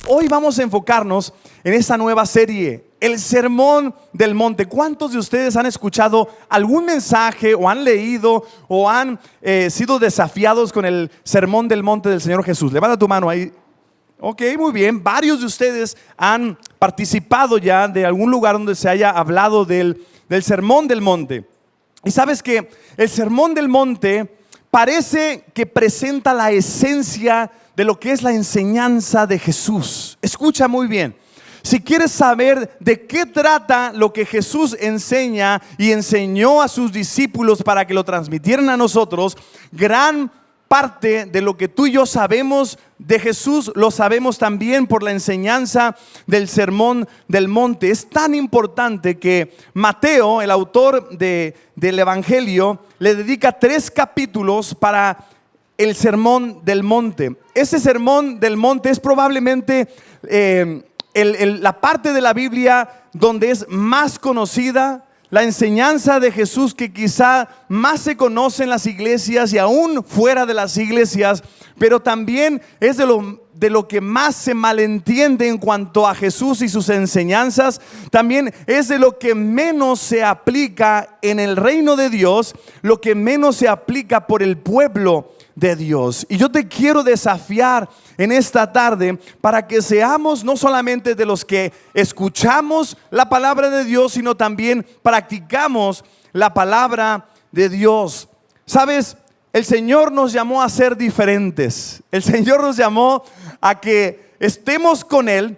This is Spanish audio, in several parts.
hoy vamos a enfocarnos en esta nueva serie, el Sermón del Monte. ¿Cuántos de ustedes han escuchado algún mensaje o han leído o han sido desafiados con el Sermón del Monte del Señor Jesús? Levanta tu mano ahí. Ok, muy bien. Varios de ustedes han participado ya de algún lugar donde se haya hablado del Sermón del Monte. Y sabes que el Sermón del Monte parece que presenta la esencia de lo que es la enseñanza de Jesús. Escucha muy bien. Si quieres saber de qué trata lo que Jesús enseña y enseñó a sus discípulos para que lo transmitieran a nosotros, gran parte de lo que tú y yo sabemos de Jesús lo sabemos también por la enseñanza del Sermón del Monte. Es tan importante que Mateo, el autor del Evangelio, le dedica 3 capítulos para el Sermón del Monte. Ese Sermón del Monte es probablemente la parte de la Biblia donde es más conocida, la enseñanza de Jesús que quizá más se conoce en las iglesias y aún fuera de las iglesias, pero también es de lo que más se malentiende en cuanto a Jesús y sus enseñanzas. También es de lo que menos se aplica en el reino de Dios, lo que menos se aplica por el pueblo de Dios. Y yo te quiero desafiar en esta tarde para que seamos no solamente de los que escuchamos la palabra de Dios, sino también practicamos la palabra de Dios. ¿Sabes? El Señor nos llamó a ser diferentes. El Señor nos llamó a que estemos con Él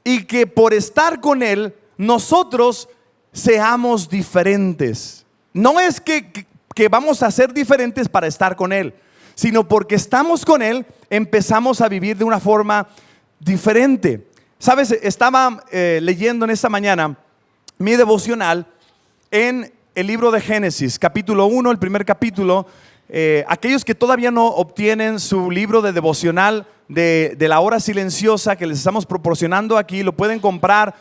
y que por estar con Él nosotros seamos diferentes. No es que vamos a ser diferentes para estar con Él, sino porque estamos con Él, empezamos a vivir de una forma diferente. Sabes, estaba leyendo en esta mañana mi devocional en el libro de Génesis, capítulo 1, el primer capítulo. Aquellos que todavía no obtienen su libro de devocional de la hora silenciosa que les estamos proporcionando aquí, lo pueden comprar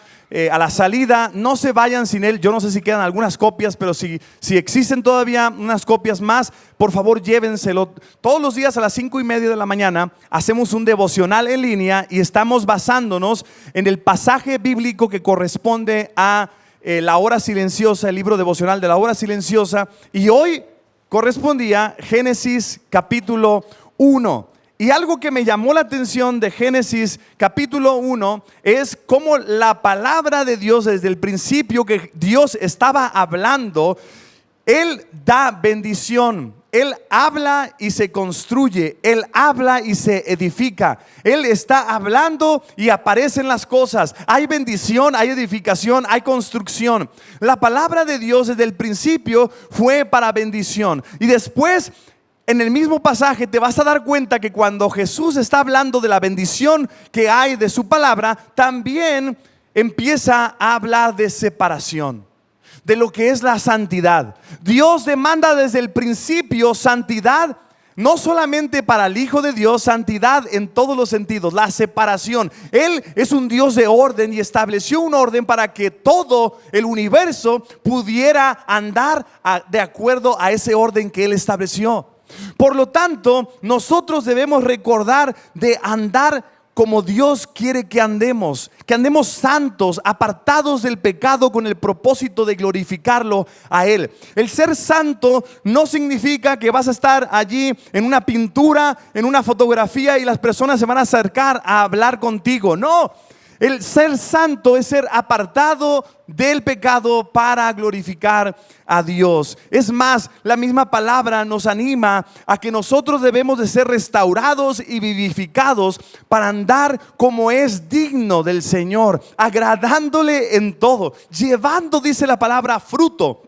a la salida. No se vayan sin él. Yo no sé si quedan algunas copias, pero si existen todavía unas copias más, por favor llévenselo. Todos los días a las 5:30 de la mañana hacemos un devocional en línea y estamos basándonos en el pasaje bíblico que corresponde a la hora silenciosa, el libro devocional de la hora silenciosa, y hoy correspondía Génesis capítulo 1. Y algo que me llamó la atención de Génesis capítulo 1 es cómo la palabra de Dios, desde el principio que Dios estaba hablando, Él da bendición. Él habla y se construye, Él habla y se edifica. Él está hablando y aparecen las cosas. Hay bendición, hay edificación, hay construcción. La palabra de Dios desde el principio fue para bendición. Y después, en el mismo pasaje, te vas a dar cuenta que cuando Jesús está hablando de la bendición que hay de su palabra, también empieza a hablar de separación, de lo que es la santidad. Dios demanda desde el principio santidad, no solamente para el Hijo de Dios, santidad en todos los sentidos, la separación. Él es un Dios de orden y estableció un orden para que todo el universo pudiera andar de acuerdo a ese orden que Él estableció. Por lo tanto, nosotros debemos recordar de andar como Dios quiere que andemos santos, apartados del pecado con el propósito de glorificarlo a Él. El ser santo no significa que vas a estar allí en una pintura, en una fotografía y las personas se van a acercar a hablar contigo. No, el ser santo es ser apartado del pecado para glorificar a Dios. Es más, la misma palabra nos anima a que nosotros debemos de ser restaurados y vivificados para andar como es digno del Señor, agradándole en todo, llevando, dice la palabra, fruto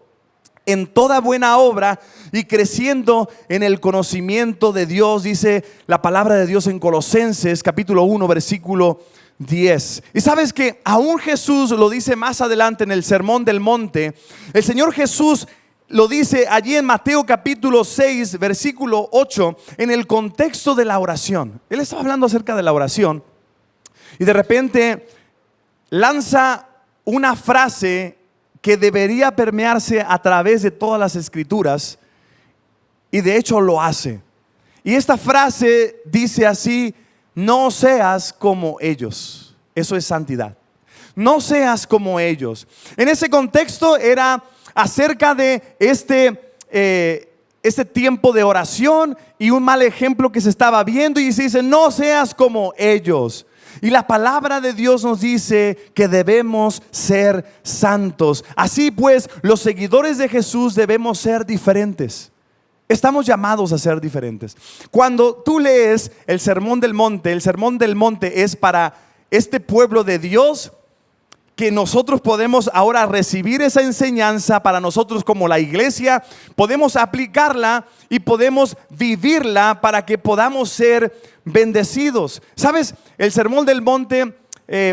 en toda buena obra y creciendo en el conocimiento de Dios, dice la palabra de Dios en Colosenses capítulo 1 versículo 10. Y sabes que aún Jesús lo dice más adelante en el Sermón del Monte. El Señor Jesús lo dice allí en Mateo capítulo 6 versículo 8, en el contexto de la oración. Él estaba hablando acerca de la oración y de repente lanza una frase que debería permearse a través de todas las escrituras, y de hecho lo hace. Y esta frase dice así: no seas como ellos. Eso es santidad. No seas como ellos. En ese contexto era acerca de este tiempo de oración y un mal ejemplo que se estaba viendo, y se dice, no seas como ellos. Y la palabra de Dios nos dice que debemos ser santos. Así pues, los seguidores de Jesús debemos ser diferentes. Estamos llamados a ser diferentes. Cuando tú lees el Sermón del Monte es para este pueblo de Dios, que nosotros podemos ahora recibir esa enseñanza para nosotros como la iglesia, podemos aplicarla y podemos vivirla para que podamos ser bendecidos. ¿Sabes? El Sermón del Monte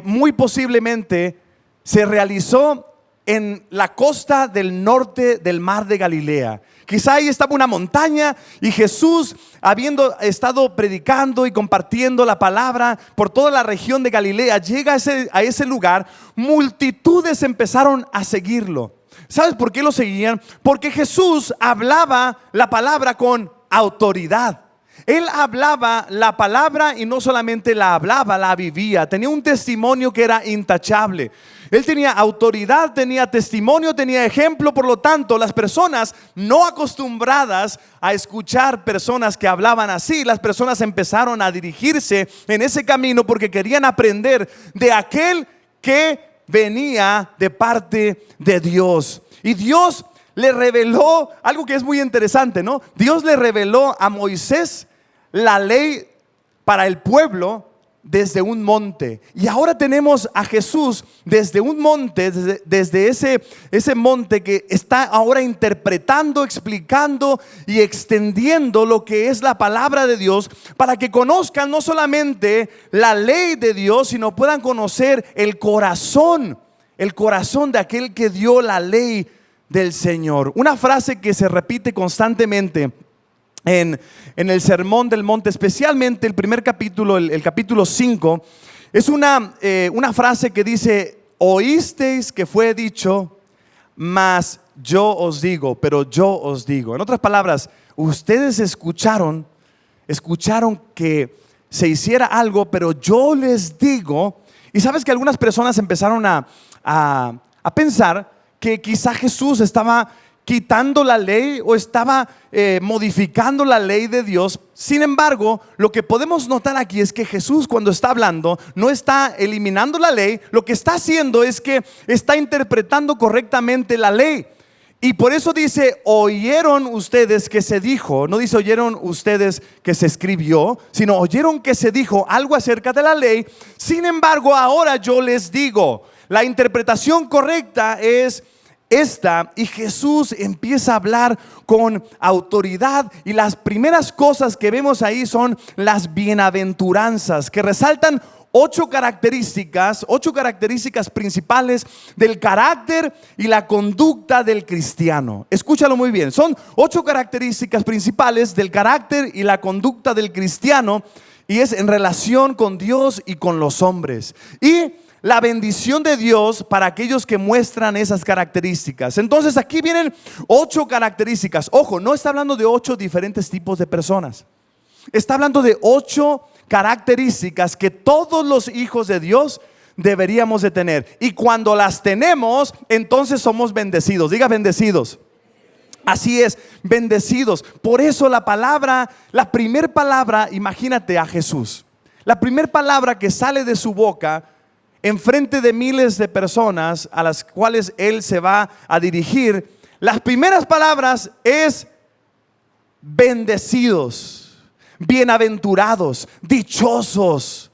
muy posiblemente se realizó en la costa del norte del mar de Galilea. Quizá ahí estaba una montaña y Jesús, habiendo estado predicando y compartiendo la palabra por toda la región de Galilea, llega a ese lugar. Multitudes empezaron a seguirlo. ¿Sabes por qué lo seguían? Porque Jesús hablaba la palabra con autoridad. Él hablaba la palabra y no solamente la hablaba, la vivía. Tenía un testimonio que era intachable. Él tenía autoridad, tenía testimonio, tenía ejemplo. Por lo tanto, las personas no acostumbradas a escuchar personas que hablaban así, las personas empezaron a dirigirse en ese camino porque querían aprender de aquel que venía de parte de Dios. Y Dios le reveló algo que es muy interesante, ¿no? Dios le reveló a Moisés la ley para el pueblo desde un monte. Y ahora tenemos a Jesús desde un monte, desde ese monte que está ahora interpretando, explicando y extendiendo lo que es la palabra de Dios, para que conozcan no solamente la ley de Dios, sino puedan conocer el corazón de aquel que dio la ley del Señor. Una frase que se repite constantemente en el Sermón del Monte, especialmente el primer capítulo, el capítulo 5, es una frase que dice: oísteis que fue dicho, mas yo os digo, pero yo os digo. En otras palabras, ustedes escucharon que se hiciera algo, pero yo les digo. Y sabes que algunas personas empezaron a pensar que quizá Jesús estaba quitando la ley o estaba modificando la ley de Dios. Sin embargo, lo que podemos notar aquí es que Jesús, cuando está hablando, no está eliminando la ley. Lo que está haciendo es que está interpretando correctamente la ley. Y por eso dice: oyeron ustedes que se dijo. No dice oyeron ustedes que se escribió, sino oyeron que se dijo algo acerca de la ley. Sin embargo, ahora yo les digo. La interpretación correcta es esta, y Jesús empieza a hablar con autoridad, y las primeras cosas que vemos ahí son las bienaventuranzas, que resaltan 8 características principales del carácter y la conducta del cristiano. Escúchalo muy bien, son 8 características principales del carácter y la conducta del cristiano, y es en relación con Dios y con los hombres, y la bendición de Dios para aquellos que muestran esas características. Entonces aquí vienen 8 características. Ojo, no está hablando de 8 diferentes tipos de personas. Está hablando de 8 características que todos los hijos de Dios deberíamos de tener. Y cuando las tenemos, entonces somos bendecidos. Diga bendecidos. Así es, bendecidos. Por eso la primer palabra, imagínate a Jesús. La primer palabra que sale de su boca en frente de miles de personas a las cuales Él se va a dirigir, las primeras palabras es bendecidos, bienaventurados, dichosos,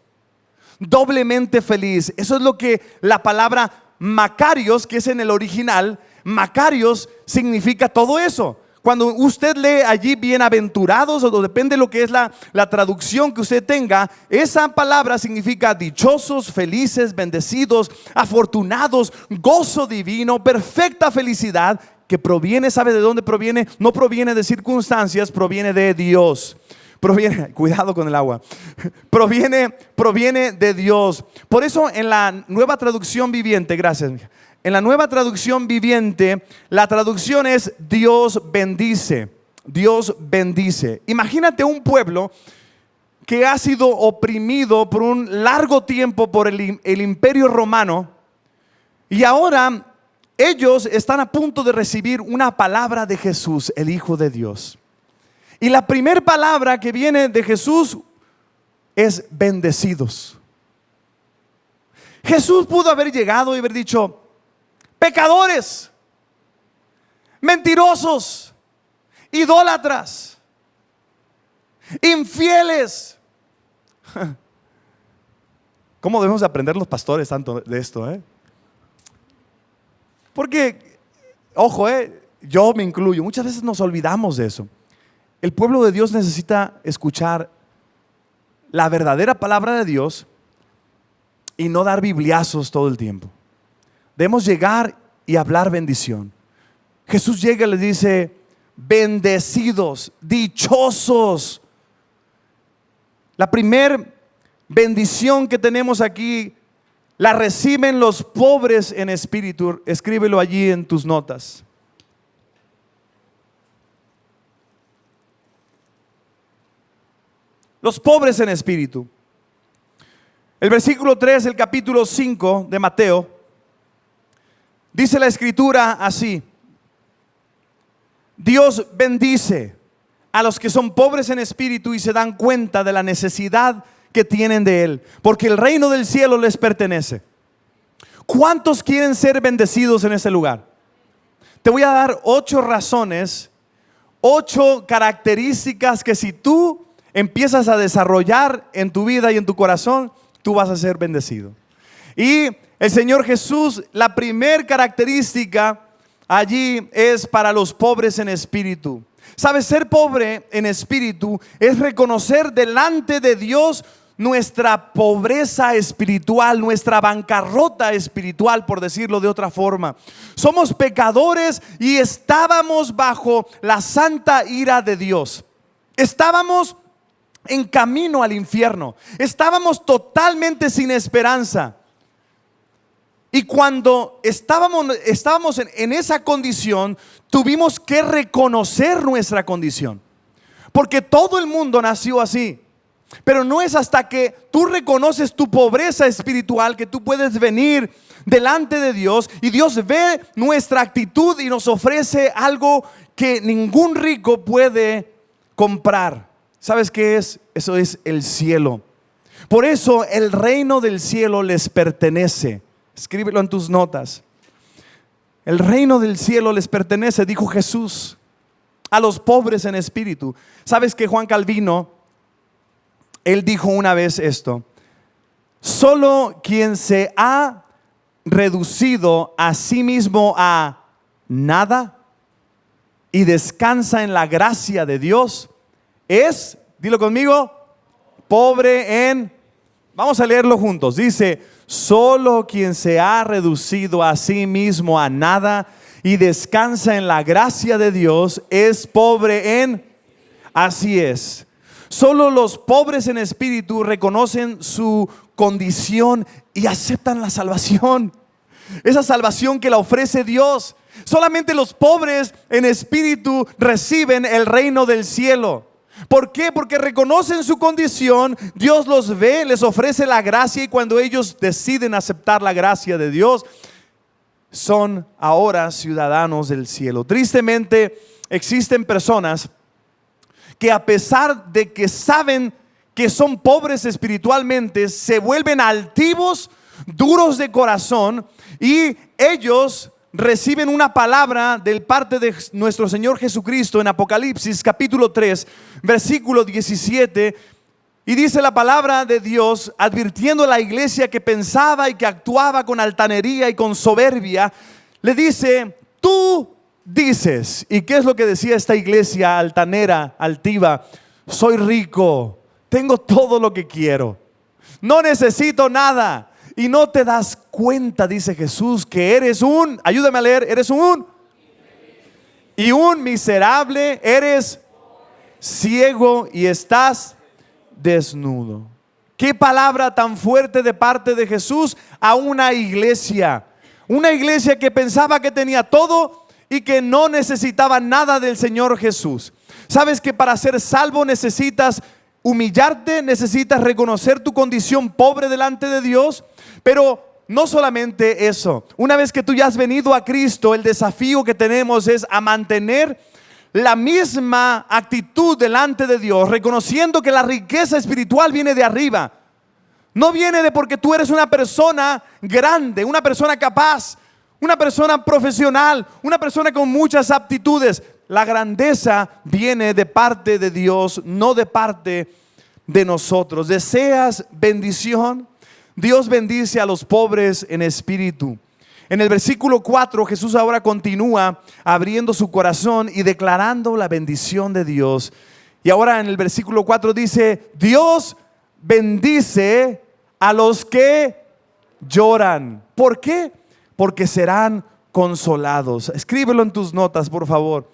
doblemente feliz. Eso es lo que la palabra Macarios, que es en el original, Macarios significa todo eso. Cuando usted lee allí bienaventurados, o depende de lo que es la traducción que usted tenga, esa palabra significa dichosos, felices, bendecidos, afortunados, gozo divino, perfecta felicidad, que proviene, ¿sabe de dónde proviene? No proviene de circunstancias, proviene de Dios. Cuidado con el agua. Proviene de Dios. Por eso en la Nueva Traducción Viviente, gracias, en la Nueva Traducción Viviente, la traducción es Dios bendice. Dios bendice. Imagínate un pueblo que ha sido oprimido por un largo tiempo por el imperio romano, y ahora ellos están a punto de recibir una palabra de Jesús, el Hijo de Dios. Y la primera palabra que viene de Jesús es bendecidos. Jesús pudo haber llegado y haber dicho: pecadores, mentirosos, idólatras, infieles. ¿Cómo debemos aprender los pastores tanto de esto? Porque, ojo, yo me incluyo, muchas veces nos olvidamos de eso. El pueblo de Dios necesita escuchar la verdadera palabra de Dios y no dar bibliazos todo el tiempo. Debemos llegar y hablar bendición. Jesús llega y le dice: bendecidos, dichosos. La primer bendición que tenemos aquí la reciben los pobres en espíritu. Escríbelo allí en tus notas. Los pobres en espíritu. El versículo 3 del capítulo 5 de Mateo, dice la escritura así: Dios bendice a los que son pobres en espíritu y se dan cuenta de la necesidad que tienen de Él, porque el reino del cielo les pertenece. ¿Cuántos quieren ser bendecidos en este lugar? Te voy a dar 8 razones, 8 características que si tú empiezas a desarrollar en tu vida y en tu corazón, tú vas a ser bendecido. Y el Señor Jesús, la primer característica allí es para los pobres en espíritu. ¿Sabes? Ser pobre en espíritu es reconocer delante de Dios nuestra pobreza espiritual, nuestra bancarrota espiritual, por decirlo de otra forma. Somos pecadores y estábamos bajo la santa ira de Dios. Estábamos en camino al infierno. Estábamos totalmente sin esperanza. Y cuando estábamos en esa condición, tuvimos que reconocer nuestra condición. Porque todo el mundo nació así. Pero no es hasta que tú reconoces tu pobreza espiritual que tú puedes venir delante de Dios y Dios ve nuestra actitud y nos ofrece algo que ningún rico puede comprar. ¿Sabes qué es? Eso es el cielo. Por eso el reino del cielo les pertenece. Escríbelo en tus notas. El reino del cielo les pertenece, dijo Jesús, a los pobres en espíritu. ¿Sabes que Juan Calvino, él dijo una vez esto: solo quien se ha reducido a sí mismo a nada y descansa en la gracia de Dios es, dilo conmigo, pobre en, vamos a leerlo juntos, dice: solo quien se ha reducido a sí mismo a nada y descansa en la gracia de Dios es pobre en, así es. Solo los pobres en espíritu reconocen su condición y aceptan la salvación. Esa salvación que la ofrece Dios. Solamente los pobres en espíritu reciben el reino del cielo. ¿Por qué? Porque reconocen su condición, Dios los ve, les ofrece la gracia y cuando ellos deciden aceptar la gracia de Dios, son ahora ciudadanos del cielo. Tristemente, existen personas que a pesar de que saben que son pobres espiritualmente, se vuelven altivos, duros de corazón y ellos reciben una palabra de parte de nuestro Señor Jesucristo en Apocalipsis capítulo 3, versículo 17, y dice la palabra de Dios advirtiendo a la iglesia que pensaba y que actuaba con altanería y con soberbia, le dice: tú dices, ¿y qué es lo que decía esta iglesia altanera, altiva? Soy rico, tengo todo lo que quiero, no necesito nada. Y no te das cuenta, dice Jesús, que eres un, ayúdame a leer, eres un y un miserable, eres ciego y estás desnudo. Qué palabra tan fuerte de parte de Jesús a una iglesia que pensaba que tenía todo y que no necesitaba nada del Señor Jesús. Sabes que para ser salvo necesitas humillarte, necesitas reconocer tu condición pobre delante de Dios, pero no solamente eso. Una vez que tú ya has venido a Cristo, el desafío que tenemos es a mantener la misma actitud delante de Dios, reconociendo que la riqueza espiritual viene de arriba. No viene de porque tú eres una persona grande, una persona capaz, una persona profesional, una persona con muchas aptitudes. La grandeza viene de parte de Dios, no de parte de nosotros. ¿Deseas bendición? Dios bendice a los pobres en espíritu. En el versículo 4, Jesús ahora continúa abriendo su corazón y declarando la bendición de Dios. Y ahora en el versículo 4 dice: Dios bendice a los que lloran. ¿Por qué? Porque serán consolados. Escríbelo en tus notas, por favor.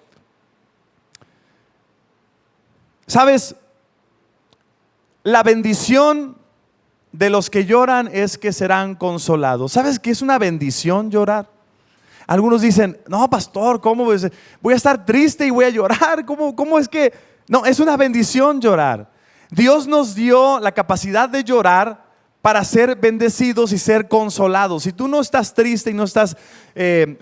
¿Sabes? La bendición de los que lloran es que serán consolados. ¿Sabes qué es una bendición llorar? Algunos dicen: no, pastor, ¿cómo voy a estar triste y voy a llorar? ¿Cómo es que? No, es una bendición llorar. Dios nos dio la capacidad de llorar para ser bendecidos y ser consolados. Si tú no estás triste y no estás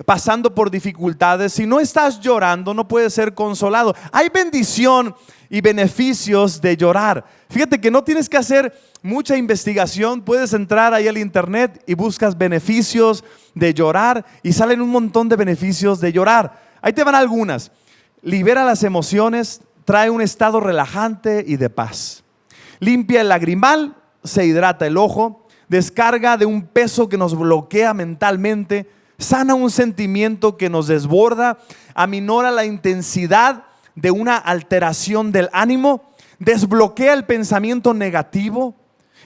pasando por dificultades, si no estás llorando, no puedes ser consolado. Hay bendición y beneficios de llorar. Fíjate que no tienes que hacer mucha investigación. Puedes entrar ahí al internet y buscas beneficios de llorar y salen un montón de beneficios de llorar. Ahí te van algunas. Libera las emociones, trae un estado relajante y de paz. Limpia el lagrimal, se hidrata el ojo, descarga de un peso que nos bloquea mentalmente, sana un sentimiento que nos desborda, aminora la intensidad de una alteración del ánimo, desbloquea el pensamiento negativo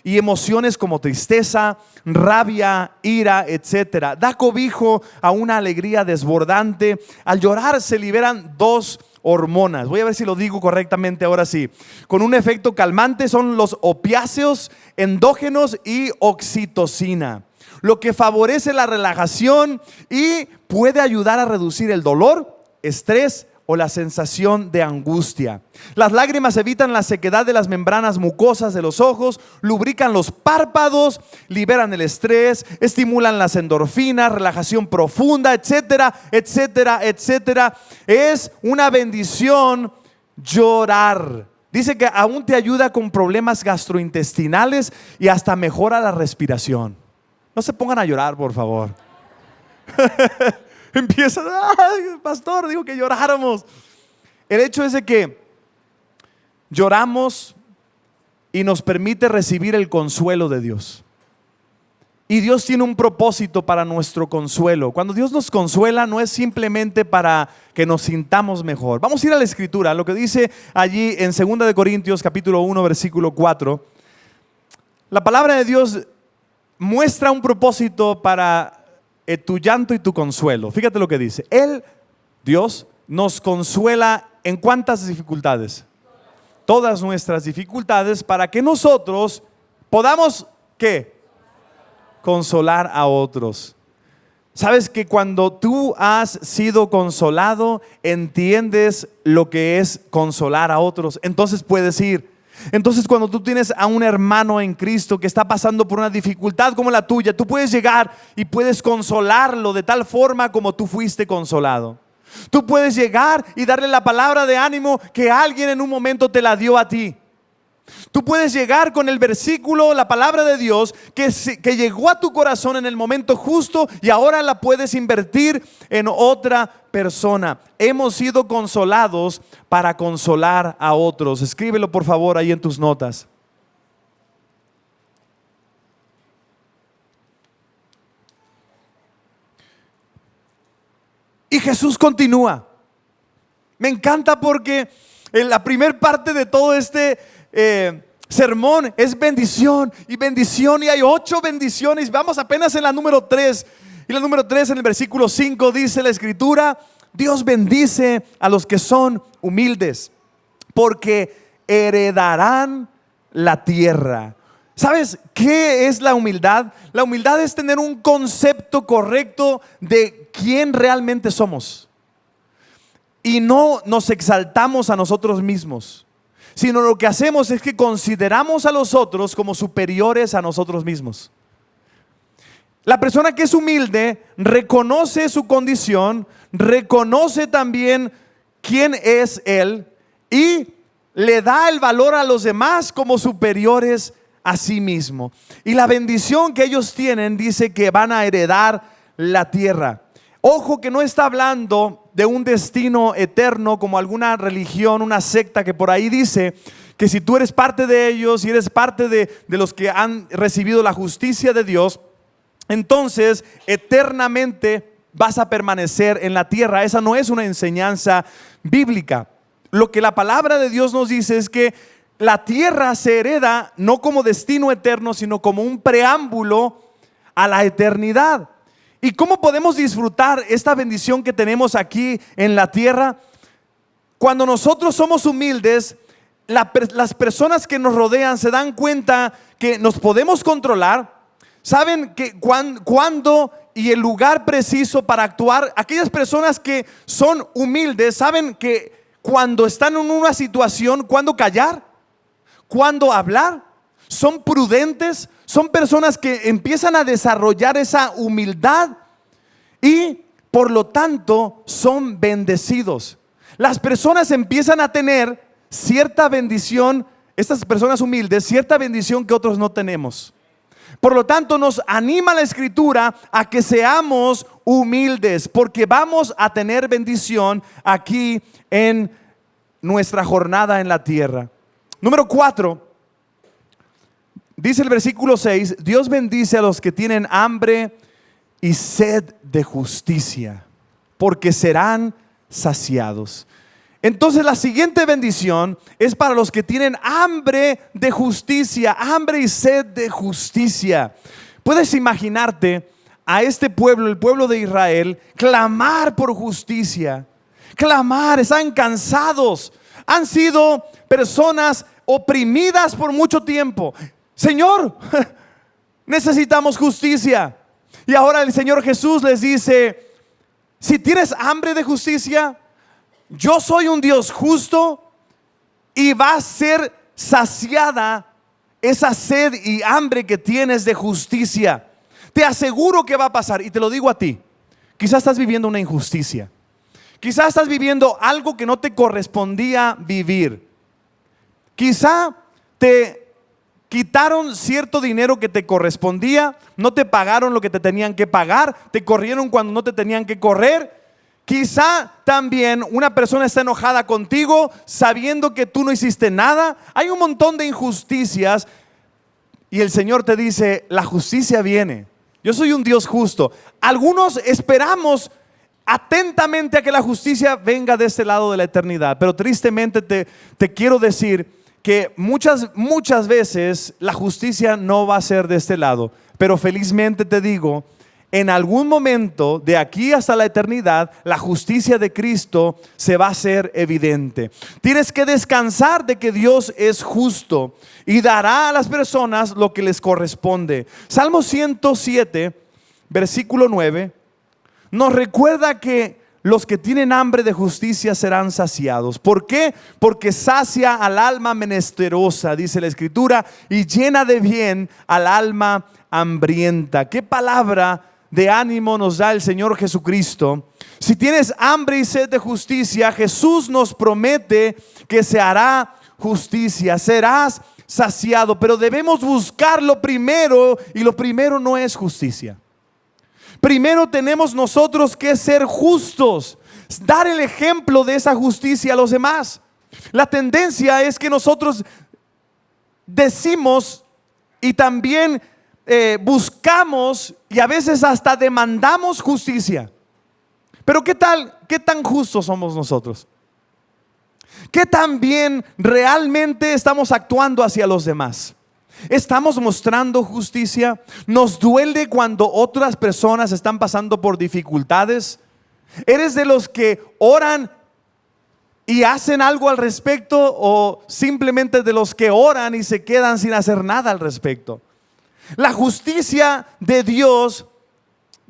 y emociones como tristeza, rabia, ira, etcétera. Da cobijo a una alegría desbordante. Al llorar se liberan dos hormonas. Voy a ver si lo digo correctamente ahora sí. Con un efecto calmante son los opiáceos endógenos y oxitocina, lo que favorece la relajación y puede ayudar a reducir el dolor, estrés o la sensación de angustia. Las lágrimas evitan la sequedad de las membranas mucosas de los ojos, lubrican los párpados, liberan el estrés, estimulan las endorfinas, relajación profunda, etcétera, etcétera, etcétera. Es una bendición llorar. Dice que aún te ayuda con problemas gastrointestinales y hasta mejora la respiración. No se pongan a llorar, por favor. Empiezan: ay, pastor, digo que lloráramos. El hecho es de que lloramos y nos permite recibir el consuelo de Dios. Y Dios tiene un propósito para nuestro consuelo. Cuando Dios nos consuela, no es simplemente para que nos sintamos mejor. Vamos a ir a la Escritura, lo que dice allí en 2 de Corintios capítulo 1 versículo 4. La palabra de Dios muestra un propósito para tu llanto y tu consuelo. Fíjate lo que dice. Él, Dios, nos consuela en ¿cuántas dificultades? Todas nuestras dificultades, para que nosotros podamos, ¿qué? Consolar a otros. Sabes que cuando tú has sido consolado, entiendes lo que es consolar a otros. Entonces puedes ir. Entonces cuando tú tienes a un hermano en Cristo que está pasando por una dificultad como la tuya, tú puedes llegar y puedes consolarlo de tal forma como tú fuiste consolado. Tú puedes llegar y darle la palabra de ánimo que alguien en un momento te la dio a ti. Tú puedes llegar con el versículo, la palabra de Dios que llegó a tu corazón en el momento justo y ahora la puedes invertir en otra persona. Hemos sido consolados para consolar a otros. Escríbelo por favor ahí en tus notas. Y Jesús continúa. Me encanta porque en la primer parte de todo este sermón es bendición y bendición, y hay 8 bendiciones. Vamos apenas en la número 3. Y la número 3, en el versículo 5, dice la Escritura: Dios bendice a los que son humildes, porque heredarán la tierra. ¿Sabes qué es la humildad? La humildad es tener un concepto correcto de quién realmente somos y no nos exaltamos a nosotros mismos, sino lo que hacemos es que consideramos a los otros como superiores a nosotros mismos. La persona que es humilde reconoce su condición, reconoce también quién es él y le da el valor a los demás como superiores a sí mismo. Y la bendición que ellos tienen dice que van a heredar la tierra. Ojo que no está hablando de un destino eterno como alguna religión, una secta que por ahí dice que si tú eres parte de ellos y eres parte de los que han recibido la justicia de Dios, entonces eternamente vas a permanecer en la tierra. Esa no es una enseñanza bíblica. Lo que la palabra de Dios nos dice es que la tierra se hereda no como destino eterno, sino como un preámbulo a la eternidad. ¿Y cómo podemos disfrutar esta bendición que tenemos aquí en la tierra? Cuando nosotros somos humildes, las personas que nos rodean se dan cuenta que nos podemos controlar, saben que cuándo y el lugar preciso para actuar. Aquellas personas que son humildes saben que cuando están en una situación, cuándo callar, cuándo hablar. Son prudentes, son personas que empiezan a desarrollar esa humildad y por lo tanto son bendecidos. Las personas empiezan a tener cierta bendición, estas personas humildes, cierta bendición que otros no tenemos. Por lo tanto, nos anima la Escritura a que seamos humildes, porque vamos a tener bendición aquí en nuestra jornada en la tierra. Número 4, dice el versículo 6, Dios bendice a los que tienen hambre y sed de justicia, porque serán saciados. Entonces la siguiente bendición es para los que tienen hambre de justicia, hambre y sed de justicia. Puedes imaginarte a este pueblo, el pueblo de Israel, clamar por justicia, clamar, están cansados, han sido personas oprimidas por mucho tiempo. Señor, necesitamos justicia. Y ahora el Señor Jesús les dice, si tienes hambre de justicia, yo soy un Dios justo y va a ser saciada esa sed y hambre que tienes de justicia. Te aseguro que va a pasar, y te lo digo a ti. Quizás estás viviendo una injusticia. Quizás estás viviendo algo que no te correspondía vivir. Quizá te quitaron cierto dinero que te correspondía, no te pagaron lo que te tenían que pagar, te corrieron cuando no te tenían que correr. Quizá también una persona está enojada contigo sabiendo que tú no hiciste nada. Hay un montón de injusticias y el Señor te dice, la justicia viene. Yo soy un Dios justo. Algunos esperamos atentamente a que la justicia venga de este lado de la eternidad, pero tristemente te quiero decir que muchas veces la justicia no va a ser de este lado, pero felizmente te digo, en algún momento de aquí hasta la eternidad, la justicia de Cristo se va a hacer evidente. Tienes que descansar de que Dios es justo y dará a las personas lo que les corresponde. Salmo 107, versículo 9, nos recuerda que los que tienen hambre de justicia serán saciados. ¿Por qué? Porque sacia al alma menesterosa, dice la Escritura, y llena de bien al alma hambrienta. ¿Qué palabra de ánimo nos da el Señor Jesucristo? Si tienes hambre y sed de justicia, Jesús nos promete que se hará justicia, serás saciado, pero debemos buscarlo primero, y lo primero no es justicia. Primero tenemos nosotros que ser justos, dar el ejemplo de esa justicia a los demás. La tendencia es que nosotros decimos y también buscamos y a veces hasta demandamos justicia. Pero ¿qué tal? ¿Qué tan justos somos nosotros? ¿Qué tan bien realmente estamos actuando hacia los demás? ¿Estamos mostrando justicia? ¿Nos duele cuando otras personas están pasando por dificultades? ¿Eres de los que oran y hacen algo al respecto, o simplemente de los que oran y se quedan sin hacer nada al respecto? La justicia de Dios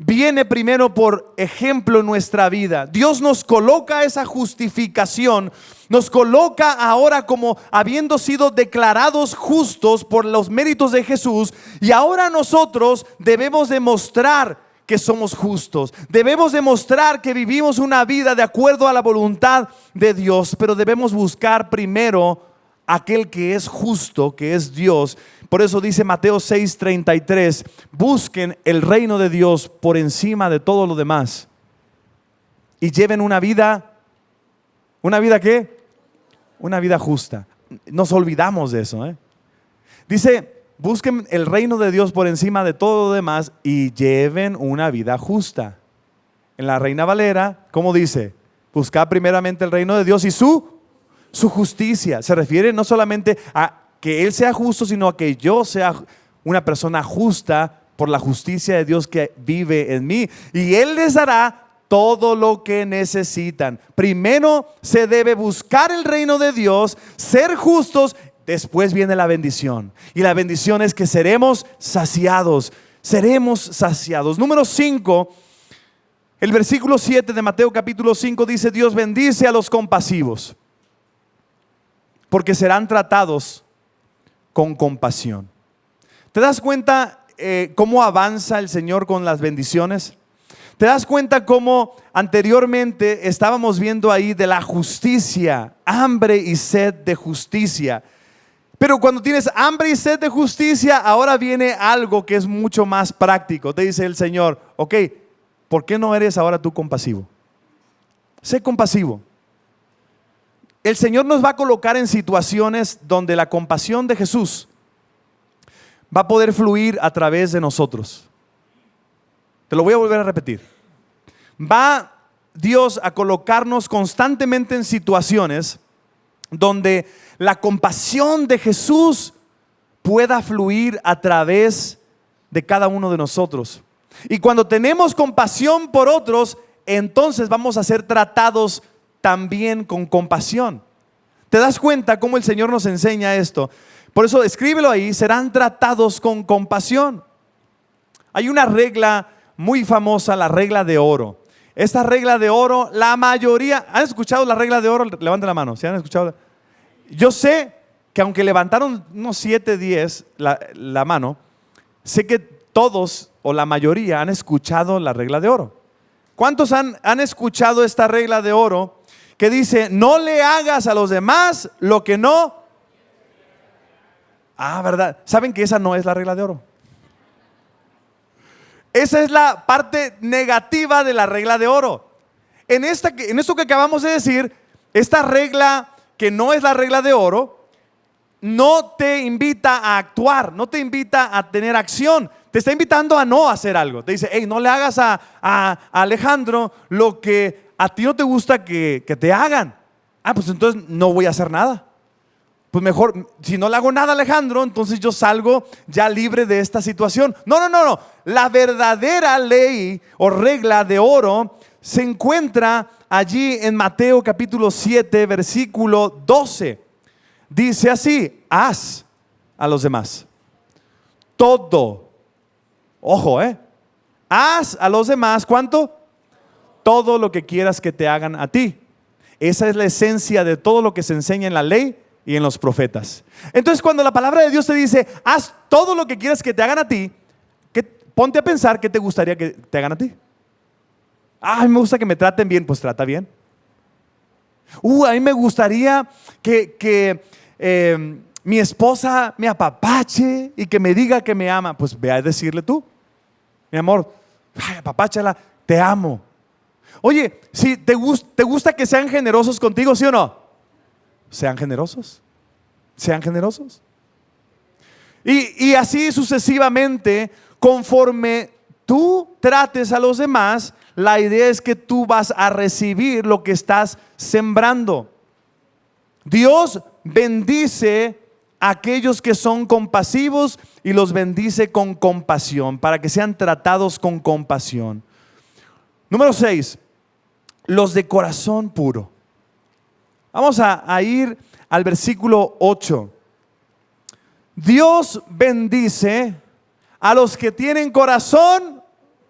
viene primero por ejemplo en nuestra vida. Dios nos coloca esa justificación, nos coloca ahora como habiendo sido declarados justos por los méritos de Jesús, y ahora nosotros debemos demostrar que somos justos. Debemos demostrar que vivimos una vida de acuerdo a la voluntad de Dios, pero debemos buscar primero aquel que es justo, que es Dios. Por eso dice Mateo 6:33, busquen el reino de Dios por encima de todo lo demás y lleven ¿una vida qué? Una vida justa. Nos olvidamos de eso, Dice, busquen el reino de Dios por encima de todo lo demás y lleven una vida justa. En la Reina Valera, ¿cómo dice? Buscad primeramente el reino de Dios y su justicia. Se refiere no solamente a que Él sea justo, sino a que yo sea una persona justa por la justicia de Dios que vive en mí. Y Él les dará todo lo que necesitan. Primero se debe buscar el reino de Dios, ser justos, después viene la bendición. Y la bendición es que seremos saciados. Seremos saciados. Número 5, el versículo 7 de Mateo capítulo 5 dice: Dios bendice a los compasivos, porque serán tratados con compasión. ¿Te das cuenta cómo avanza el Señor con las bendiciones? ¿Te das cuenta cómo anteriormente estábamos viendo ahí de la justicia, hambre y sed de justicia? Pero cuando tienes hambre y sed de justicia, ahora viene algo que es mucho más práctico. Te dice el Señor, ok, ¿por qué no eres ahora tú compasivo? Sé compasivo. El Señor nos va a colocar en situaciones donde la compasión de Jesús va a poder fluir a través de nosotros. Te lo voy a volver a repetir. Va Dios a colocarnos constantemente en situaciones donde la compasión de Jesús pueda fluir a través de cada uno de nosotros. Y cuando tenemos compasión por otros, entonces vamos a ser tratados también con compasión. ¿Te das cuenta cómo el Señor nos enseña esto? Por eso escríbelo ahí: serán tratados con compasión. Hay una regla muy famosa, la regla de oro. Esta regla de oro, la mayoría, ¿han escuchado la regla de oro? Levanten la mano, ¿sí han escuchado? Yo sé que aunque levantaron unos 7, 10 la mano, sé que todos o la mayoría han escuchado la regla de oro. ¿Cuántos han escuchado esta regla de oro que dice: no le hagas a los demás lo que no? ¿Verdad? ¿Saben que esa no es la regla de oro? Esa es la parte negativa de la regla de oro. En esto que acabamos de decir, esta regla que no es la regla de oro, no te invita a actuar, no te invita a tener acción. Te está invitando a no hacer algo. Te dice: hey, no le hagas a Alejandro lo que a ti no te gusta que te hagan. Pues entonces no voy a hacer nada. Pues mejor, si no le hago nada a Alejandro, entonces yo salgo ya libre de esta situación. No. La verdadera ley o regla de oro se encuentra allí en Mateo capítulo 7, versículo 12. Dice así: haz a los demás todo. Ojo, haz a los demás, ¿cuánto? Todo lo que quieras que te hagan a ti. Esa es la esencia de todo lo que se enseña en la ley y en los profetas. Entonces, cuando la palabra de Dios te dice: haz todo lo que quieras que te hagan a ti, ponte a pensar qué te gustaría que te hagan a ti. A mí me gusta que me traten bien. Pues trata bien. A mí me gustaría que mi esposa me apapache y que me diga que me ama. Pues ve a decirle tú: mi amor, apapáchala, te amo. Oye, si te gusta que sean generosos contigo, ¿sí o no? Sean generosos. Sean generosos. Y así sucesivamente, conforme tú trates a los demás, la idea es que tú vas a recibir lo que estás sembrando. Dios bendice a aquellos que son compasivos y los bendice con compasión, para que sean tratados con compasión. Número 6, los de corazón puro. Vamos a ir al versículo 8. Dios bendice a los que tienen corazón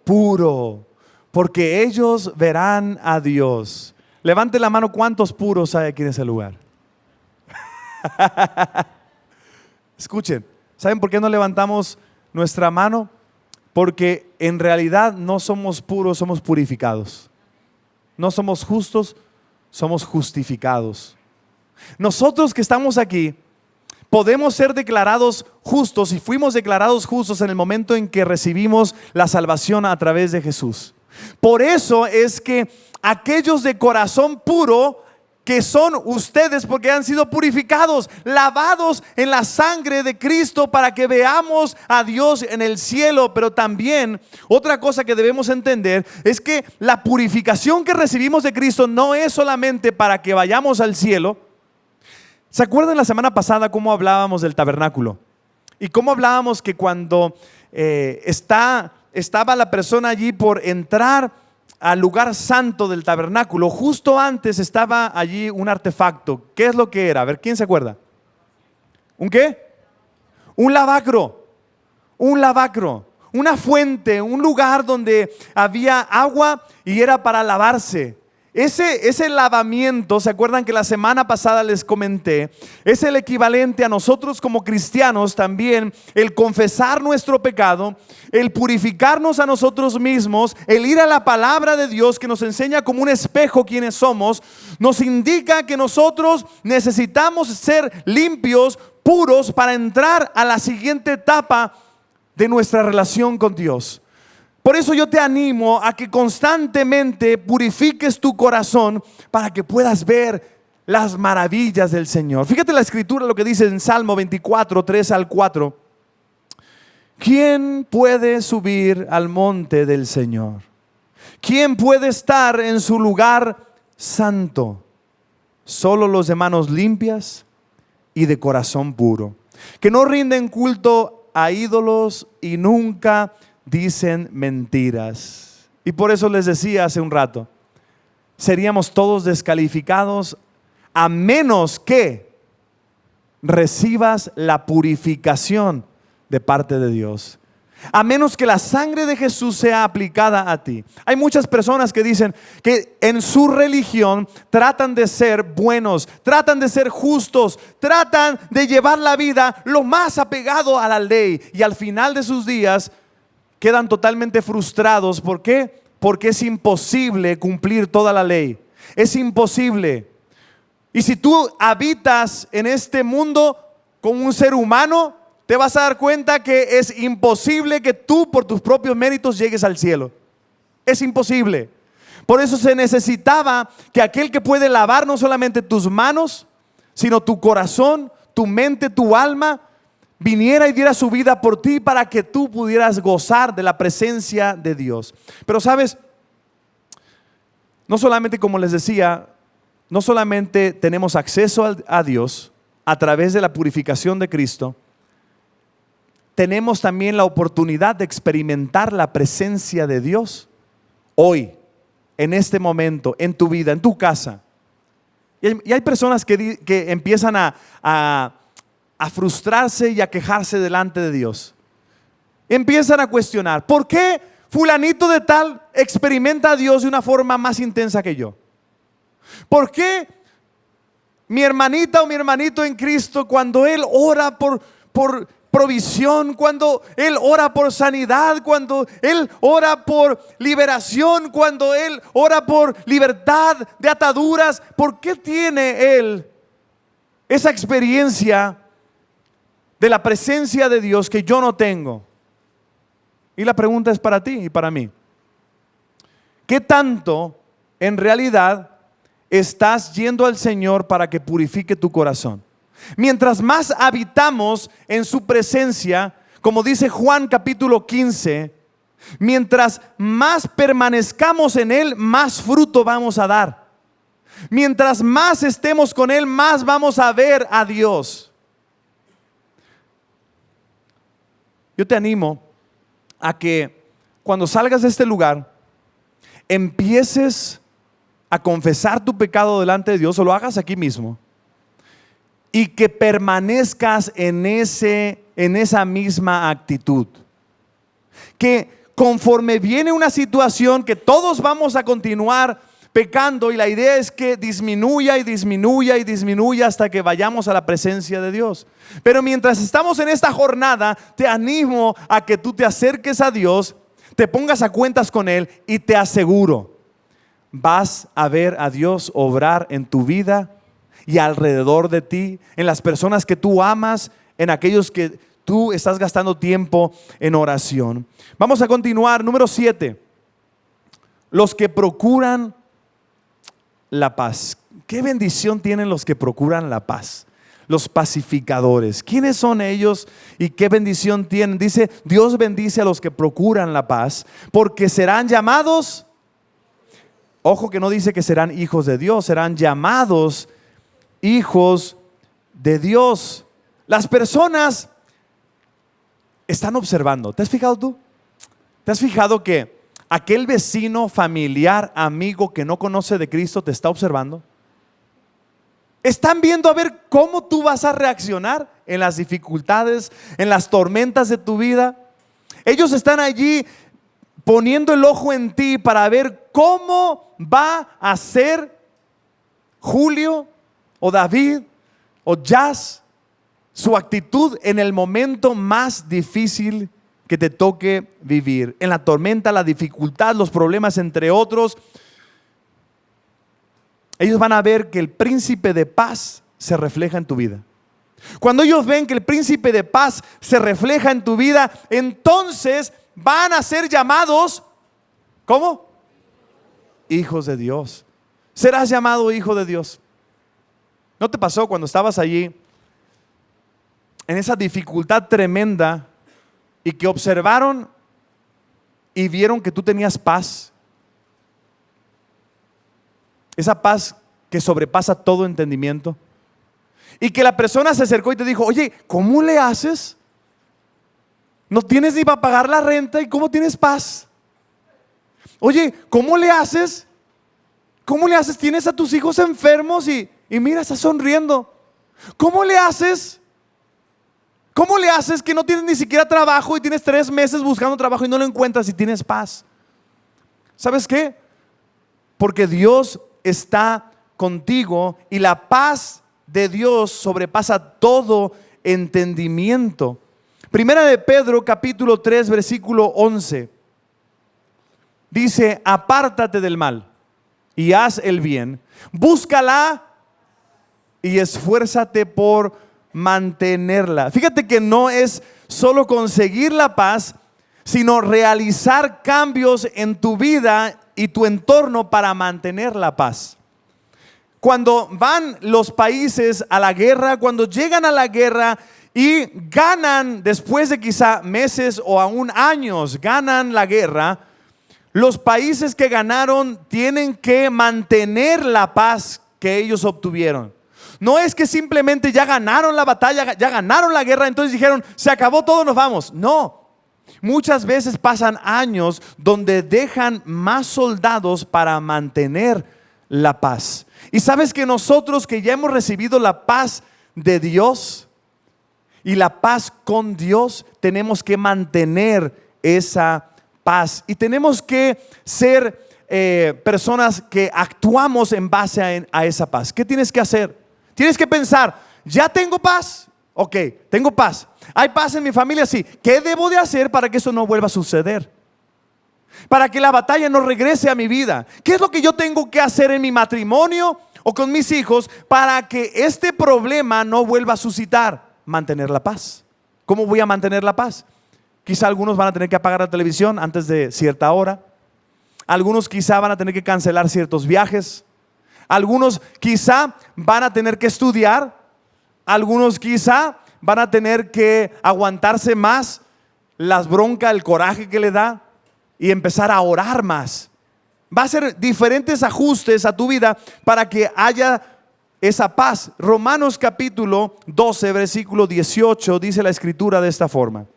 puro, porque ellos verán a Dios. Levante la mano, ¿cuántos puros hay aquí en ese lugar? Escuchen, ¿saben por qué no levantamos nuestra mano? Porque en realidad no somos puros, somos purificados. No somos justos, somos justificados. Nosotros que estamos aquí podemos ser declarados justos y fuimos declarados justos en el momento en que recibimos la salvación a través de Jesús. Por eso es que aquellos de corazón puro, que son ustedes, porque han sido purificados, lavados en la sangre de Cristo para que veamos a Dios en el cielo. Pero también otra cosa que debemos entender es que la purificación que recibimos de Cristo no es solamente para que vayamos al cielo. ¿Se acuerdan la semana pasada cómo hablábamos del tabernáculo? Y cómo hablábamos que cuando estaba la persona allí por entrar al lugar santo del tabernáculo, justo antes estaba allí un artefacto. ¿Qué es lo que era? A ver, ¿quién se acuerda? ¿Un qué? Un lavacro. Un lavacro. Una fuente, un lugar donde había agua y era para lavarse. Ese lavamiento, ¿se acuerdan que la semana pasada les comenté? Es el equivalente a nosotros como cristianos también, el confesar nuestro pecado, el purificarnos a nosotros mismos, el ir a la palabra de Dios que nos enseña como un espejo quiénes somos, nos indica que nosotros necesitamos ser limpios, puros, para entrar a la siguiente etapa de nuestra relación con Dios. Por eso yo te animo a que constantemente purifiques tu corazón para que puedas ver las maravillas del Señor. Fíjate la escritura lo que dice en Salmo 24, 3 al 4. ¿Quién puede subir al monte del Señor? ¿Quién puede estar en su lugar santo? Solo los de manos limpias y de corazón puro, que no rinden culto a ídolos y nunca dicen mentiras. Y por eso les decía hace un rato, seríamos todos descalificados a menos que recibas la purificación de parte de Dios. A menos que la sangre de Jesús sea aplicada a ti. Hay muchas personas que dicen que en su religión tratan de ser buenos, tratan de ser justos, tratan de llevar la vida lo más apegado a la ley, y al final de sus días quedan totalmente frustrados. ¿Por qué? Porque es imposible cumplir toda la ley. Es imposible. Y si tú habitas en este mundo como un ser humano, te vas a dar cuenta que es imposible que tú por tus propios méritos llegues al cielo. Es imposible. Por eso se necesitaba que aquel que puede lavar no solamente tus manos, sino tu corazón, tu mente, tu alma, viniera y diera su vida por ti para que tú pudieras gozar de la presencia de Dios. Pero sabes, no solamente, como les decía, no solamente tenemos acceso a Dios a través de la purificación de Cristo, tenemos también la oportunidad de experimentar la presencia de Dios hoy, en este momento, en tu vida, en tu casa. Y hay personas que empiezan a frustrarse y a quejarse delante de Dios. Empiezan a cuestionar, ¿por qué fulanito de tal experimenta a Dios de una forma más intensa que yo? ¿Por qué mi hermanita o mi hermanito en Cristo, cuando él ora por provisión, cuando él ora por sanidad, cuando él ora por liberación, cuando él ora por libertad de ataduras, ¿por qué tiene él esa experiencia de la presencia de Dios que yo no tengo? Y la pregunta es para ti y para mí. ¿Qué tanto en realidad estás yendo al Señor para que purifique tu corazón? Mientras más habitamos en su presencia, como dice Juan capítulo 15, mientras más permanezcamos en Él, más fruto vamos a dar. Mientras más estemos con Él, más vamos a ver a Dios. Yo te animo a que cuando salgas de este lugar, empieces a confesar tu pecado delante de Dios, o lo hagas aquí mismo, y que permanezcas en esa misma actitud. Que conforme viene una situación que todos vamos a continuar pecando, y la idea es que disminuya y disminuya y disminuya hasta que vayamos a la presencia de Dios. Pero mientras estamos en esta jornada, te animo a que tú te acerques a Dios, te pongas a cuentas con Él, y te aseguro, vas a ver a Dios obrar en tu vida y alrededor de ti, en las personas que tú amas, en aquellos que tú estás gastando tiempo en oración. Vamos a continuar. Número 7. Los que procuran la paz. ¿Qué bendición tienen los que procuran la paz? Los pacificadores. ¿Quiénes son ellos y qué bendición tienen? Dice, Dios bendice a los que procuran la paz, porque serán llamados, ojo que no dice que serán hijos de Dios, serán llamados hijos de Dios. Las personas están observando. ¿Te has fijado tú? ¿Te has fijado que aquel vecino, familiar, amigo que no conoce de Cristo te está observando? Están viendo a ver cómo tú vas a reaccionar en las dificultades, en las tormentas de tu vida. Ellos están allí poniendo el ojo en ti para ver cómo va a ser Julio o David o Jazz, su actitud en el momento más difícil que te toque vivir, en la tormenta, la dificultad, los problemas, entre otros. Ellos van a ver que el príncipe de paz se refleja en tu vida. Cuando ellos ven que el príncipe de paz se refleja en tu vida, entonces van a ser llamados, ¿cómo? Hijos de Dios. Serás llamado hijo de Dios. ¿No te pasó cuando estabas allí en esa dificultad tremenda y que observaron y vieron que tú tenías paz? Esa paz que sobrepasa todo entendimiento. Y que la persona se acercó y te dijo, oye, ¿cómo le haces? No tienes ni para pagar la renta, ¿y cómo tienes paz? Oye, ¿cómo le haces? ¿Cómo le haces? Tienes a tus hijos enfermos y mira, estás sonriendo. ¿Cómo le haces? ¿Cómo le haces que no tienes ni siquiera trabajo y tienes 3 meses buscando trabajo y no lo encuentras y tienes paz? ¿Sabes qué? Porque Dios está contigo y la paz de Dios sobrepasa todo entendimiento. Primera de Pedro capítulo 3 versículo 11 dice, apártate del mal y haz el bien, búscala y esfuérzate por mantenerla. Fíjate que no es solo conseguir la paz, sino realizar cambios en tu vida y tu entorno para mantener la paz. Cuando van los países a la guerra, cuando llegan a la guerra y ganan, después de quizá meses o aún años, ganan la guerra, los países que ganaron tienen que mantener la paz que ellos obtuvieron. No es que simplemente ya ganaron la batalla, ya ganaron la guerra, entonces dijeron, se acabó todo, nos vamos. No, muchas veces pasan años donde dejan más soldados para mantener la paz. Y sabes que nosotros que ya hemos recibido la paz de Dios y la paz con Dios, tenemos que mantener esa paz y tenemos que ser personas que actuamos en base a esa paz. ¿Qué tienes que hacer? Tienes que pensar, ¿ya tengo paz? Ok, tengo paz. ¿Hay paz en mi familia? Sí. ¿Qué debo de hacer para que eso no vuelva a suceder? Para que la batalla no regrese a mi vida. ¿Qué es lo que yo tengo que hacer en mi matrimonio o con mis hijos para que este problema no vuelva a suscitar? Mantener la paz. ¿Cómo voy a mantener la paz? Quizá algunos van a tener que apagar la televisión antes de cierta hora. Algunos quizá van a tener que cancelar ciertos viajes. Algunos quizá van a tener que estudiar. Algunos quizá van a tener que aguantarse más las broncas, el coraje que le da y empezar a orar más. Va a ser diferentes ajustes a tu vida para que haya esa paz. Romanos capítulo 12 versículo 18 dice la escritura de esta forma: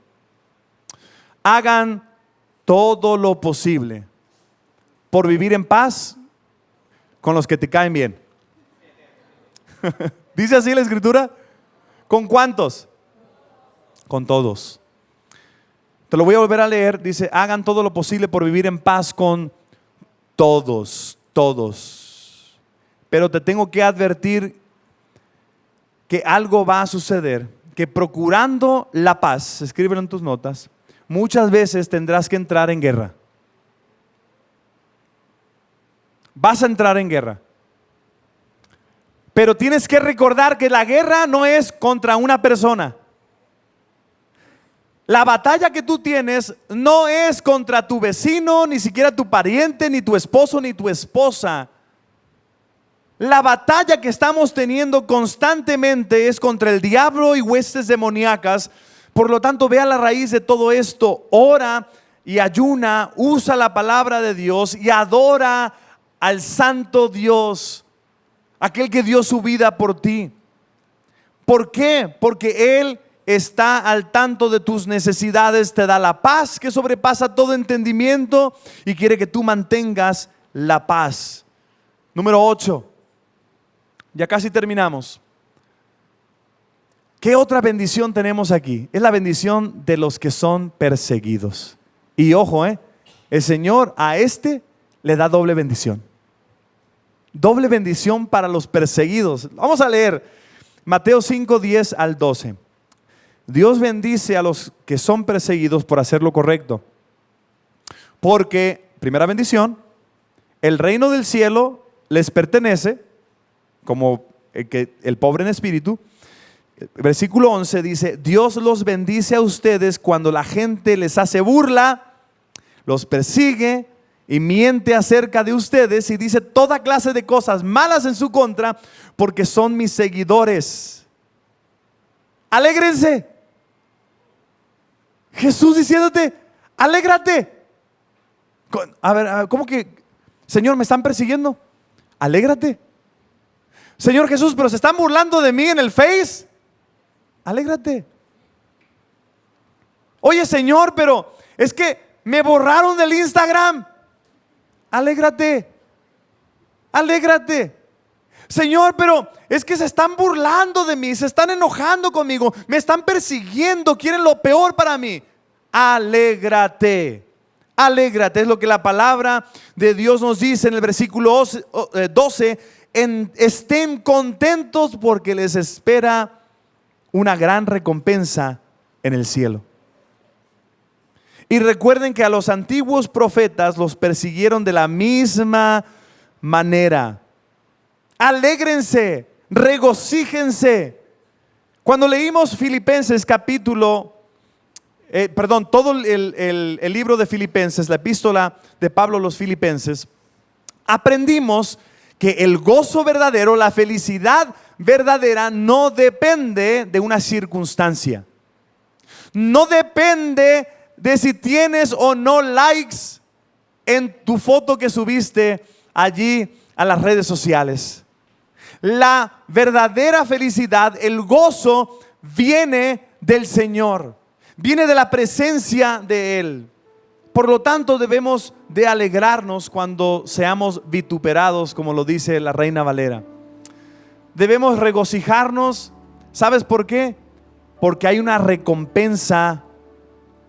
hagan todo lo posible por vivir en paz con los que te caen bien. ¿Dice así la escritura? ¿Con cuántos? Con todos. Te lo voy a volver a leer. Dice, hagan todo lo posible por vivir en paz con todos. Pero te tengo que advertir que algo va a suceder, que procurando la paz, escríbelo en tus notas, muchas veces tendrás que entrar en guerra. Vas a entrar en guerra. Pero tienes que recordar que la guerra no es contra una persona. La batalla que tú tienes no es contra tu vecino, ni siquiera tu pariente, ni tu esposo, ni tu esposa. La batalla que estamos teniendo constantemente es contra el diablo y huestes demoníacas. Por lo tanto, ve a la raíz de todo esto. Ora y ayuna, usa la palabra de Dios y adora al santo Dios, aquel que dio su vida por ti. ¿Por qué? Porque Él está al tanto de tus necesidades, te da la paz que sobrepasa todo entendimiento y quiere que tú mantengas la paz. Número 8. Ya casi terminamos. ¿Qué otra bendición tenemos aquí? Es la bendición de los que son perseguidos. Y ojo, el Señor a este le da doble bendición. Doble bendición para los perseguidos. Vamos a leer Mateo 5, 10 al 12. Dios bendice a los que son perseguidos por hacer lo correcto. Porque, primera bendición, el reino del cielo les pertenece, como el pobre en espíritu. Versículo 11 dice, Dios los bendice a ustedes cuando la gente les hace burla, los persigue y miente acerca de ustedes y dice toda clase de cosas malas en su contra porque son mis seguidores. Alégrense. Jesús diciéndote, alégrate. A ver, ¿cómo que? Señor, me están persiguiendo. Alégrate. Señor Jesús, pero se están burlando de mí en el Face. Alégrate. Oye, Señor, pero es que me borraron del Instagram. Alégrate. Alégrate. Señor, pero es que se están burlando de mí, se están enojando conmigo, me están persiguiendo, quieren lo peor para mí. Alégrate. Alégrate, es lo que la palabra de Dios nos dice en el versículo 12. Estén contentos porque les espera una gran recompensa en el cielo. Y recuerden que a los antiguos profetas los persiguieron de la misma manera. Alégrense, regocíjense. Cuando leímos Filipenses todo el libro de Filipenses, la epístola de Pablo a los Filipenses, aprendimos que el gozo verdadero, la felicidad verdadera no depende de una circunstancia. No depende de si tienes o no likes en tu foto que subiste allí a las redes sociales. La verdadera felicidad, el gozo, viene del Señor, viene de la presencia de Él. Por lo tanto, debemos de alegrarnos cuando seamos vituperados, como lo dice la Reina Valera. Debemos regocijarnos. ¿Sabes por qué? Porque hay una recompensa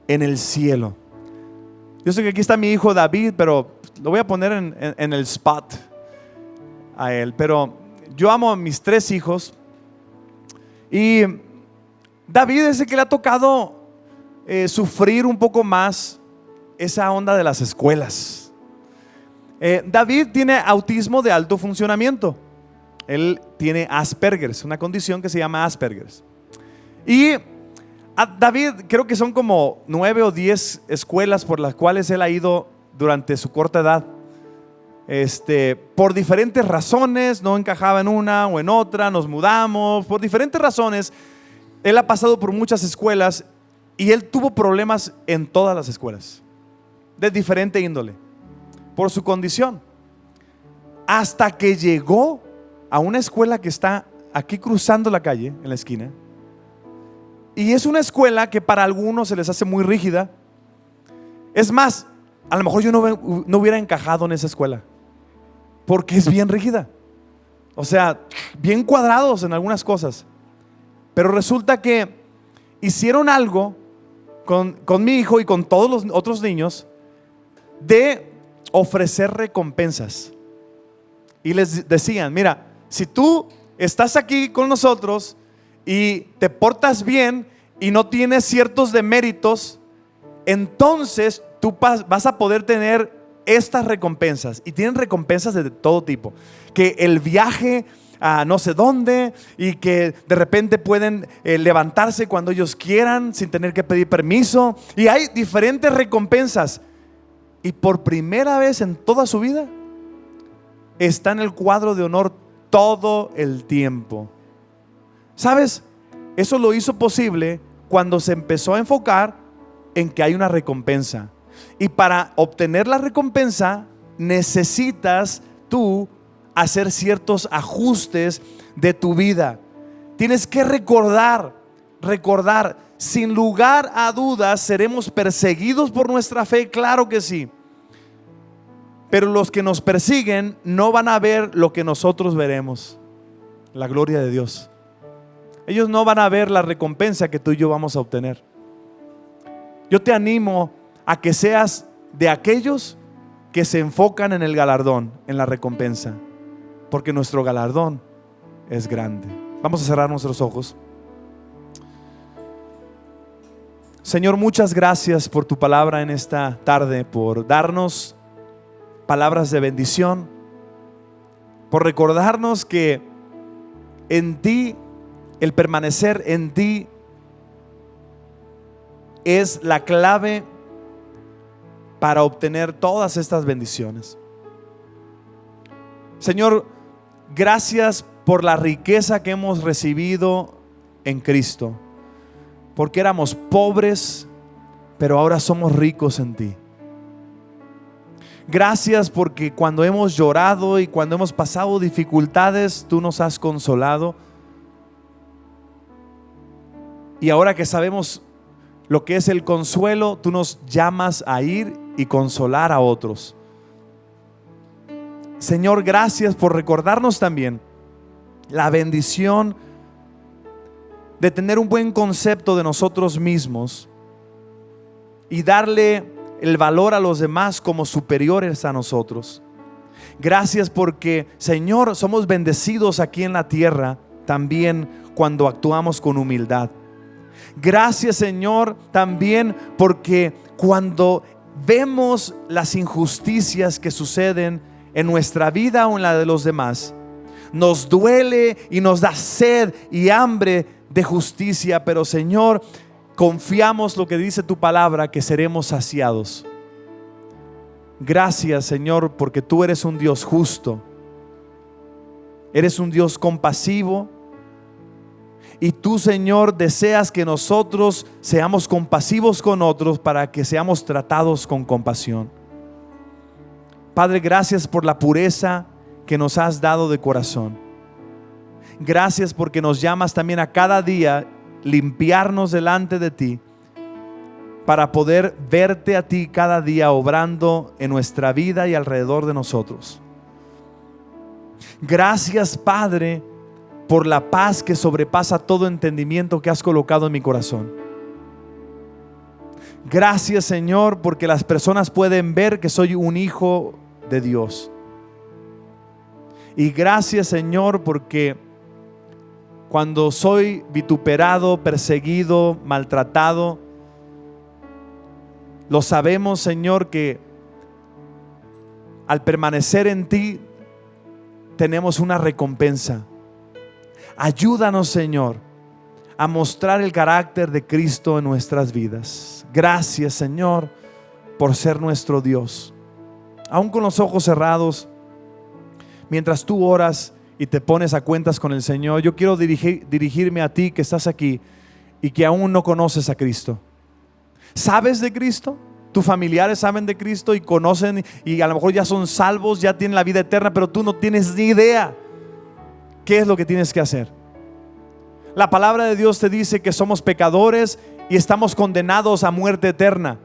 en el cielo. Yo sé que aquí está mi hijo David, pero lo voy a poner en el spot a él. Pero yo amo a mis 3 hijos. Y David es el que le ha tocado sufrir un poco más esa onda de las escuelas. David tiene autismo de alto funcionamiento. Él tiene Asperger's, una condición que se llama Asperger's. Y a David creo que son como 9 o 10 escuelas por las cuales él ha ido durante su corta edad. Por diferentes razones, no encajaba en una o en otra, nos mudamos, por diferentes razones. Él ha pasado por muchas escuelas y él tuvo problemas en todas las escuelas, de diferente índole, por su condición. Hasta que llegó a una escuela que está aquí cruzando la calle, en la esquina. Y es una escuela que para algunos se les hace muy rígida. Es más, a lo mejor yo no hubiera encajado en esa escuela, porque es bien rígida. O sea, bien cuadrados en algunas cosas. Pero resulta que hicieron algo con mi hijo y con todos los otros niños de ofrecer recompensas. Y les decían, mira, si tú estás aquí con nosotros y te portas bien y no tienes ciertos deméritos, entonces tú vas a poder tener estas recompensas. Y tienen recompensas de todo tipo. Que el viaje a no sé dónde, y que de repente pueden levantarse cuando ellos quieran sin tener que pedir permiso. Y hay diferentes recompensas. Y por primera vez en toda su vida está en el cuadro de honor todo el tiempo. ¿Sabes? Eso lo hizo posible cuando se empezó a enfocar en que hay una recompensa. Y para obtener la recompensa necesitas tú hacer ciertos ajustes de tu vida. Tienes que recordar, sin lugar a dudas seremos perseguidos por nuestra fe, claro que sí. Pero los que nos persiguen no van a ver lo que nosotros veremos, la gloria de Dios. Ellos no van a ver la recompensa que tú y yo vamos a obtener. Yo te animo a que seas de aquellos que se enfocan en el galardón, en la recompensa, porque nuestro galardón es grande. Vamos a cerrar nuestros ojos. Señor, muchas gracias por tu palabra en esta tarde, por darnos palabras de bendición, por recordarnos que en ti, el permanecer en ti es la clave para obtener todas estas bendiciones. Señor, gracias por la riqueza que hemos recibido en Cristo, porque éramos pobres, pero ahora somos ricos en ti. Gracias porque cuando hemos llorado y cuando hemos pasado dificultades, tú nos has consolado. Y ahora que sabemos lo que es el consuelo, tú nos llamas a ir y consolar a otros. Señor, gracias por recordarnos también la bendición de tener un buen concepto de nosotros mismos y darle el valor a los demás como superiores a nosotros. Gracias porque, Señor, somos bendecidos aquí en la tierra también cuando actuamos con humildad. Gracias, Señor, también porque cuando vemos las injusticias que suceden en nuestra vida o en la de los demás, nos duele y nos da sed y hambre de justicia, pero, Señor, confiamos lo que dice tu palabra, que seremos saciados. Gracias, Señor, porque tú eres un Dios justo, eres un Dios compasivo, y tú, Señor, deseas que nosotros seamos compasivos con otros para que seamos tratados con compasión. Padre, gracias por la pureza que nos has dado de corazón. Gracias porque nos llamas también a cada día limpiarnos delante de ti para poder verte a ti cada día obrando en nuestra vida y alrededor de nosotros. Gracias, Padre, por la paz que sobrepasa todo entendimiento que has colocado en mi corazón. Gracias, Señor, porque las personas pueden ver que soy un hijo de Dios. Y gracias, Señor, porque cuando soy vituperado, perseguido, maltratado, lo sabemos, Señor, que al permanecer en ti tenemos una recompensa. Ayúdanos, Señor, a mostrar el carácter de Cristo en nuestras vidas. Gracias, Señor, por ser nuestro Dios. Aún con los ojos cerrados, mientras tú oras y te pones a cuentas con el Señor, yo quiero dirigirme a ti que estás aquí y que aún no conoces a Cristo. ¿Sabes de Cristo? Tus familiares saben de Cristo y conocen, y a lo mejor ya son salvos, ya tienen la vida eterna, pero tú no tienes ni idea qué es lo que tienes que hacer. La palabra de Dios te dice que somos pecadores y estamos condenados a muerte eterna.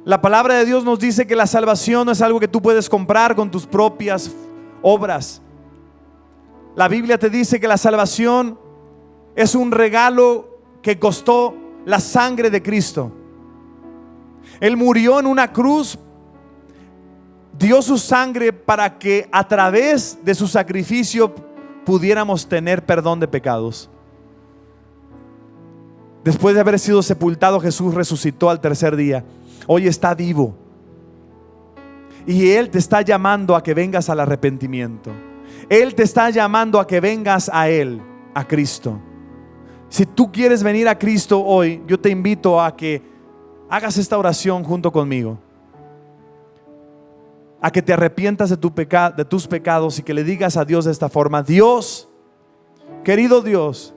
La palabra de Dios nos dice que la salvación no es algo que tú puedes comprar con tus propias obras. La Biblia te dice que la salvación es un regalo que costó la sangre de Cristo. Él murió en una cruz, dio su sangre para que a través de su sacrificio pudiéramos tener perdón de pecados. Después de haber sido sepultado, Jesús resucitó al tercer día. Hoy está vivo. Y Él te está llamando a que vengas al arrepentimiento. Él te está llamando a que vengas a Él, a Cristo. Si tú quieres venir a Cristo hoy, yo te invito a que hagas esta oración junto conmigo. A que te arrepientas de tus pecados y que le digas a Dios de esta forma: Dios, querido Dios,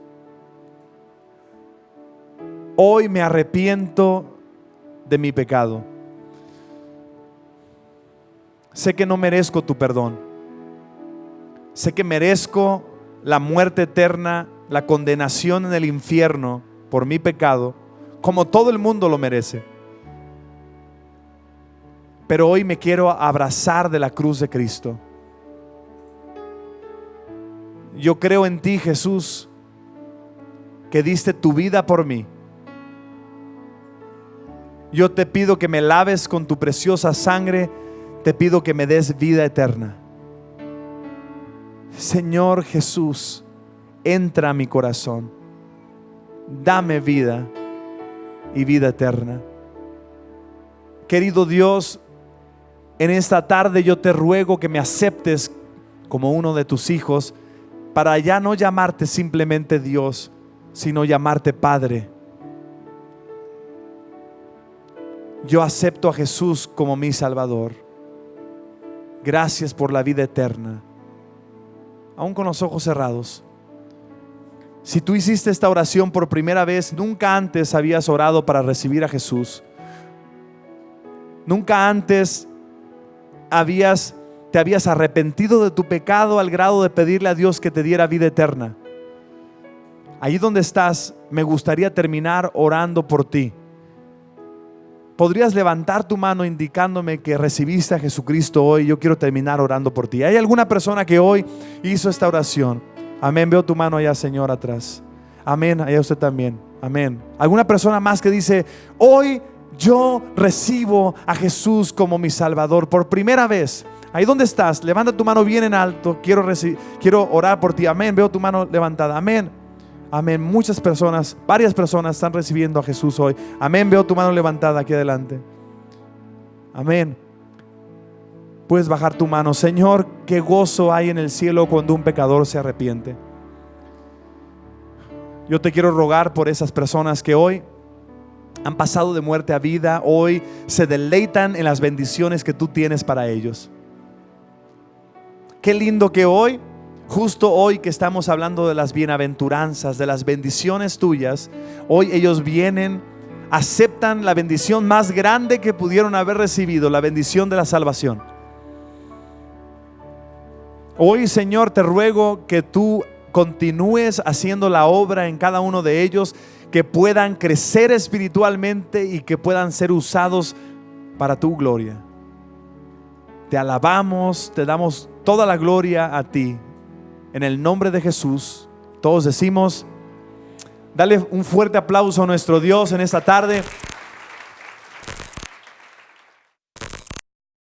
hoy me arrepiento de mi pecado. Sé que no merezco tu perdón. Sé que merezco la muerte eterna, la condenación en el infierno por mi pecado, como todo el mundo lo merece. Pero hoy me quiero abrazar de la cruz de Cristo. Yo creo en ti, Jesús, que diste tu vida por mí. Yo te pido que me laves con tu preciosa sangre. Te pido que me des vida eterna. Señor Jesús, entra a mi corazón. Dame vida y vida eterna. Querido Dios, en esta tarde yo te ruego que me aceptes como uno de tus hijos, para ya no llamarte simplemente Dios, sino llamarte Padre. Yo acepto a Jesús como mi Salvador. Gracias por la vida eterna. Aún con los ojos cerrados, si tú hiciste esta oración por primera vez, nunca antes habías orado para recibir a Jesús, nunca antes te habías arrepentido de tu pecado al grado de pedirle a Dios que te diera vida eterna, ahí donde estás, me gustaría terminar orando por ti. ¿Podrías levantar tu mano indicándome que recibiste a Jesucristo hoy? Yo quiero terminar orando por ti. ¿Hay alguna persona que hoy hizo esta oración? Amén. Veo tu mano allá, Señor, atrás. Amén. Allá usted también. Amén. ¿Alguna persona más que dice: hoy yo recibo a Jesús como mi Salvador por primera vez? Ahí donde estás, levanta tu mano bien en alto. Quiero orar por ti. Amén. Veo tu mano levantada. Amén. Amén. Muchas personas, varias personas están recibiendo a Jesús hoy. Amén. Veo tu mano levantada aquí adelante. Amén. Puedes bajar tu mano. Señor, qué gozo hay en el cielo cuando un pecador se arrepiente. Yo te quiero rogar por esas personas que hoy han pasado de muerte a vida. Hoy se deleitan en las bendiciones que tú tienes para ellos. Qué lindo que hoy, justo hoy que estamos hablando de las bienaventuranzas, de las bendiciones tuyas, hoy ellos vienen, aceptan la bendición más grande que pudieron haber recibido, la bendición de la salvación. Hoy, Señor, te ruego que tú continúes haciendo la obra en cada uno de ellos, que puedan crecer espiritualmente y que puedan ser usados para tu gloria. Te alabamos, te damos toda la gloria a ti. En el nombre de Jesús, todos decimos, dale un fuerte aplauso a nuestro Dios en esta tarde.